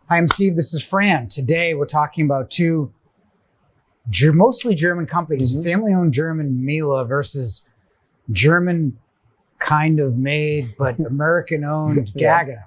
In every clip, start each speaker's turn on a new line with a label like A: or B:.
A: Hi, I'm Steve. This is Fran. Today we're talking about two mostly German companies, family-owned German Miele versus German kind of made but American-owned Gaggenau.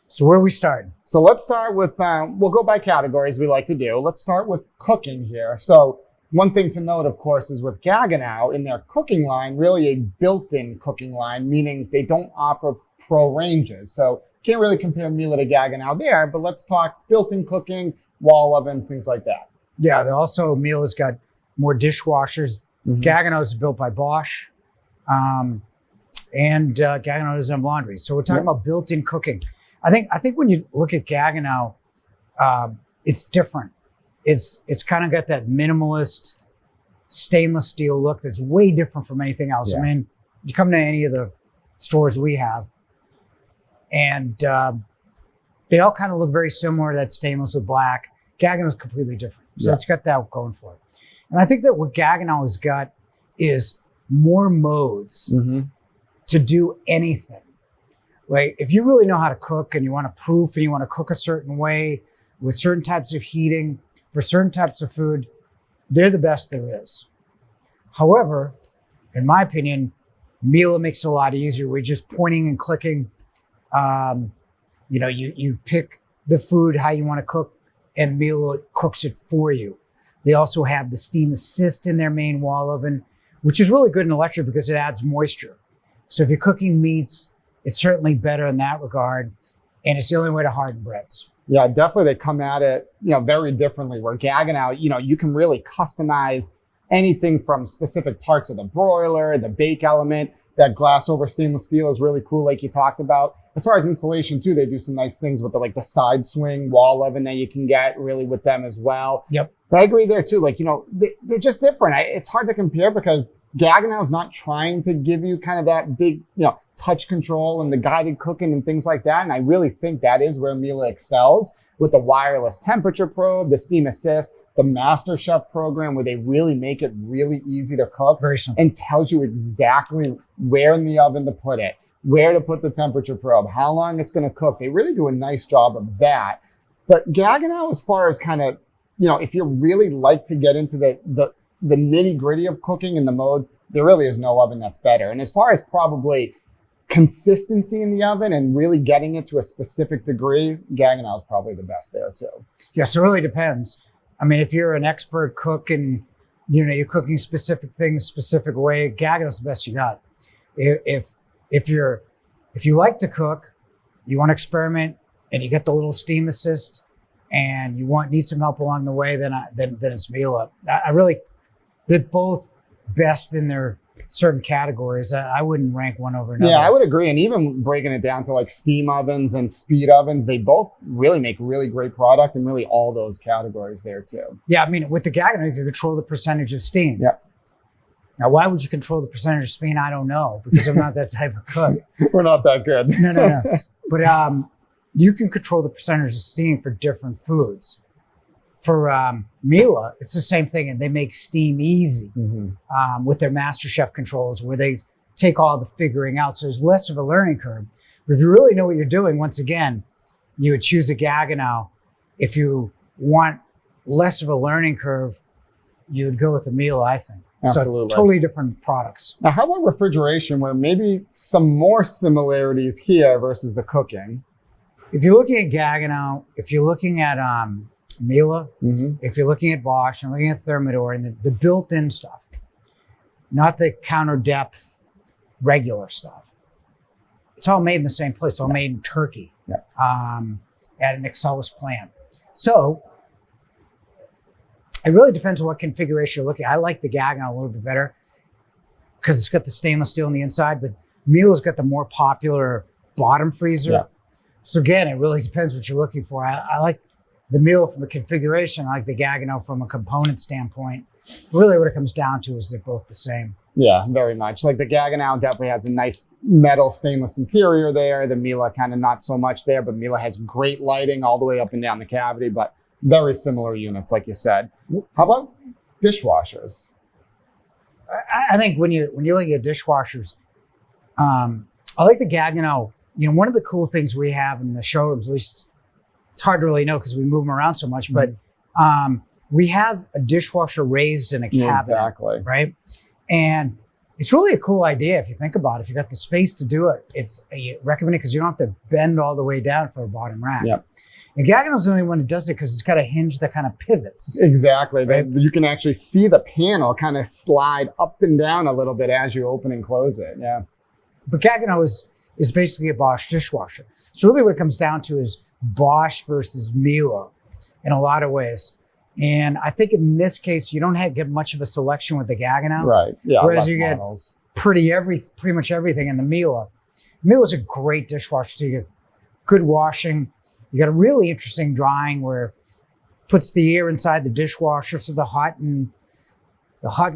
A: So where are we starting?
B: So let's start with, we'll go by categories we like to do. Let's start with cooking here. So one thing to note, of course, is with Gaggenau in their cooking line, really a built-in cooking line, meaning they don't offer pro ranges. So can't really compare Miele to Gaggenau there, but let's talk built-in cooking, wall ovens, things like that.
A: Yeah, they also, Miele's got more dishwashers. Gaggenau is built by Bosch, and Gaggenau doesn't have laundry. So we're talking about built-in cooking. I think when you look at Gaggenau, it's different. It's kind of got that minimalist stainless steel look that's way different from anything else. I mean, you come to any of the stores we have, and they all kind of look very similar to that stainless with black. Gaggenau is completely different. So it's got that going for it. And I think that what Gaggenau has got is more modes to do anything. Like if you really know how to cook and you want to proof and you want to cook a certain way with certain types of heating for certain types of food, they're the best there is. However, in my opinion, Miele makes it a lot easier. We're just pointing and clicking. You pick the food, how you want to cook, and Miele cooks it for you. They also have the steam assist in their main wall oven, which is really good in electric because it adds moisture. So if you're cooking meats, it's certainly better in that regard. And it's the only way to harden breads.
B: Yeah, definitely they come at it, very differently. Where Gaggenau, you can really customize anything from specific parts of the broiler, the bake element. That glass over stainless steel is really cool, like you talked about. As far as insulation too, they do some nice things with the side swing wall oven that you can get really with them as well.
A: Yep.
B: But I agree there too. They're just different. It's hard to compare because Gaggenau is not trying to give you kind of that big, touch control and the guided cooking and things like that. And I really think that is where Miele excels with the wireless temperature probe, the steam assist, the Master Chef program where they really make it really easy to cook.
A: Very simple.
B: And tells you exactly where in the oven to put it, where to put the temperature probe, how long it's going to cook. They really do a nice job of that. But Gaggenau, as far as kind of, if you really like to get into the nitty gritty of cooking and the modes, there really is no oven that's better. And as far as probably consistency in the oven and really getting it to a specific degree, Gaggenau is probably the best there too.
A: Yeah, so it really depends. I mean, if you're an expert cook and you're cooking specific things, specific way, Gaggenau's the best you got. If you like to cook, you want to experiment, and you get the little steam assist, and you need some help along the way, then it's Miele. They're both best in their certain categories. I wouldn't rank one over another.
B: Yeah, I would agree. And even breaking it down to steam ovens and speed ovens, they both really make really great product in really all those categories there too.
A: Yeah, I mean, with the Gaggenau, you can control the percentage of steam.
B: Yeah.
A: Now, why would you control the percentage of steam? I don't know, because I'm not that type of cook.
B: We're not that good.
A: No. But you can control the percentage of steam for different foods. For Miele, it's the same thing, and they make steam easy with their Master Chef controls where they take all the figuring out. So there's less of a learning curve. But if you really know what you're doing, once again, you would choose a Gaggenau. If you want less of a learning curve, you would go with the Miele, I think.
B: Absolutely.
A: So totally different products.
B: Now, how about refrigeration, where maybe some more similarities here versus the cooking?
A: If you're looking at Gaggenau, if you're looking at Miele, if you're looking at Bosch and looking at Thermador and the built-in stuff, not the counter depth regular stuff. It's all made in the same place. It's all made in Turkey at an Excellus plant. So it really depends on what configuration you're looking at. I like the Gaggenau a little bit better because it's got the stainless steel on the inside, but Miele's got the more popular bottom freezer. Yeah. So again, it really depends what you're looking for. I like the Miele from a configuration. I like the Gaggenau from a component standpoint. Really what it comes down to is they're both the same.
B: Yeah, very much. Like the Gaggenau definitely has a nice metal stainless interior there. The Miele kind of not so much there, but Miele has great lighting all the way up and down the cavity, but very similar units, like you said. How about dishwashers?
A: I think when you're looking at dishwashers, I like the Gaggenau. One of the cool things we have in the showrooms, at least it's hard to really know because we move them around so much, but we have a dishwasher raised in a cabinet,
B: Exactly.
A: right? And it's really a cool idea if you think about it. If you got the space to do it, it's recommended because you don't have to bend all the way down for a bottom rack.
B: Yep.
A: And Gaggenau's the only one that does it because it's got a hinge that kind of pivots.
B: Exactly.
A: Right?
B: You can actually see the panel kind of slide up and down a little bit as you open and close it. Yeah.
A: But Gaggenau is basically a Bosch dishwasher. So really what it comes down to is Bosch versus Miele in a lot of ways. And I think in this case, you don't get much of a selection with the Gaggenau.
B: Right. Yeah.
A: Whereas
B: less
A: you get
B: models.
A: pretty much everything in the Miele. Miele is a great dishwasher too. You get good washing. You got a really interesting drying where it puts the air inside the dishwasher so the hot and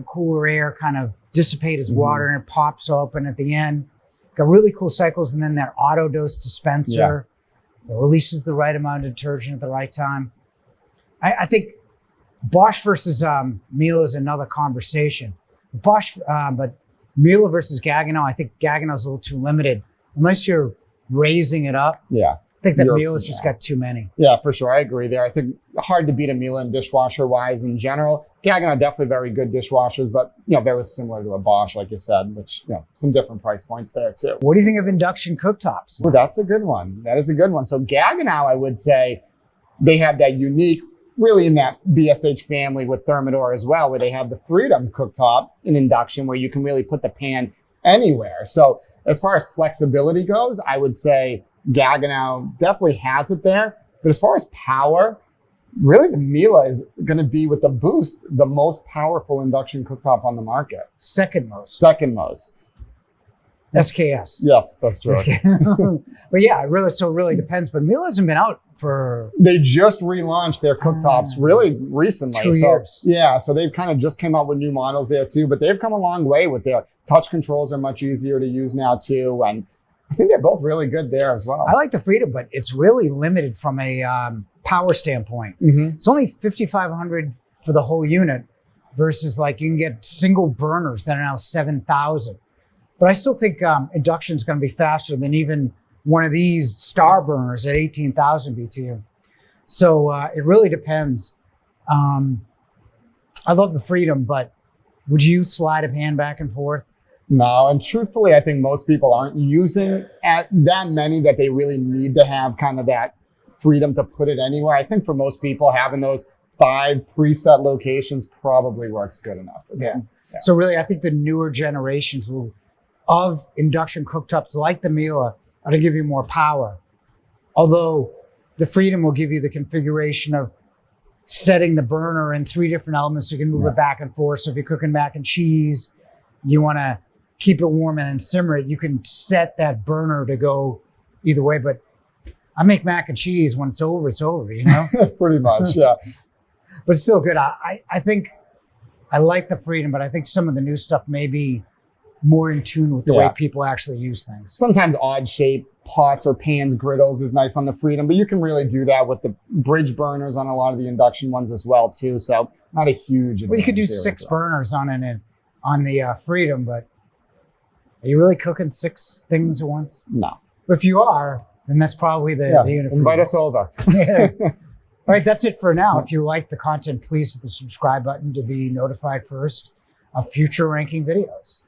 A: cooler air kind of dissipate as water and it pops open at the end. Got really cool cycles, and then that auto dose dispenser that releases the right amount of detergent at the right time. I think Bosch versus Miele is another conversation. But Miele versus Gaggenau, I think Gaggenau's a little too limited unless you're raising it up.
B: Yeah.
A: I think that Miele's just got too many.
B: Yeah, for sure. I agree there. I think hard to beat a Miele and dishwasher wise in general. Gaggenau definitely very good dishwashers, but very similar to a Bosch, like you said, which some different price points there too.
A: What do you think of induction cooktops?
B: Well, that's a good one. That is a good one. So Gaggenau, I would say, they have that unique, really in that BSH family with Thermador as well, where they have the Freedom cooktop in induction, where you can really put the pan anywhere. So as far as flexibility goes, I would say Gaggenau definitely has it there. But as far as power, really the Miele is going to be, with the Boost, the most powerful induction cooktop on the market.
A: Second most.
B: Second most.
A: SKS.
B: Yes, that's true.
A: But yeah, it really depends. But Miele hasn't been out for...
B: They just relaunched their cooktops really recently.
A: 2 years.
B: Yeah, so they've kind of just came out with new models there too, but they've come a long way with their touch controls are much easier to use now too. And I think they're both really good there as well.
A: I like the Freedom, but it's really limited from a power standpoint. It's only $5,500 for the whole unit versus like you can get single burners that are now $7,000. But I still think induction is going to be faster than even one of these star burners at 18,000 BTU. So it really depends. I love the Freedom, but would you slide a pan back and forth?
B: No, and truthfully, I think most people aren't using that many that they really need to have kind of that freedom to put it anywhere. I think for most people, having those 5 preset locations probably works good enough for them.
A: Yeah. So really, I think the newer generations of induction cooktops like the Miele are going to give you more power. Although the Freedom will give you the configuration of setting the burner in 3 different elements so you can move it back and forth. So if you're cooking mac and cheese, you want to keep it warm and then simmer it, you can set that burner to go either way. But I make mac and cheese when it's over, you know?
B: Pretty much, yeah.
A: But it's still good. I think I like the Freedom, but I think some of the new stuff may be more in tune with the way people actually use things.
B: Sometimes odd shape pots or pans, griddles is nice on the Freedom, but you can really do that with the bridge burners on a lot of the induction ones as well too. So not a huge.
A: Well, you could do 6 burners on the Freedom, but are you really cooking 6 things at once?
B: No.
A: But if you are, then that's probably the unit.
B: Invite us over.
A: Yeah. All right, that's it for now. If you like the content, please hit the subscribe button to be notified first of future ranking videos.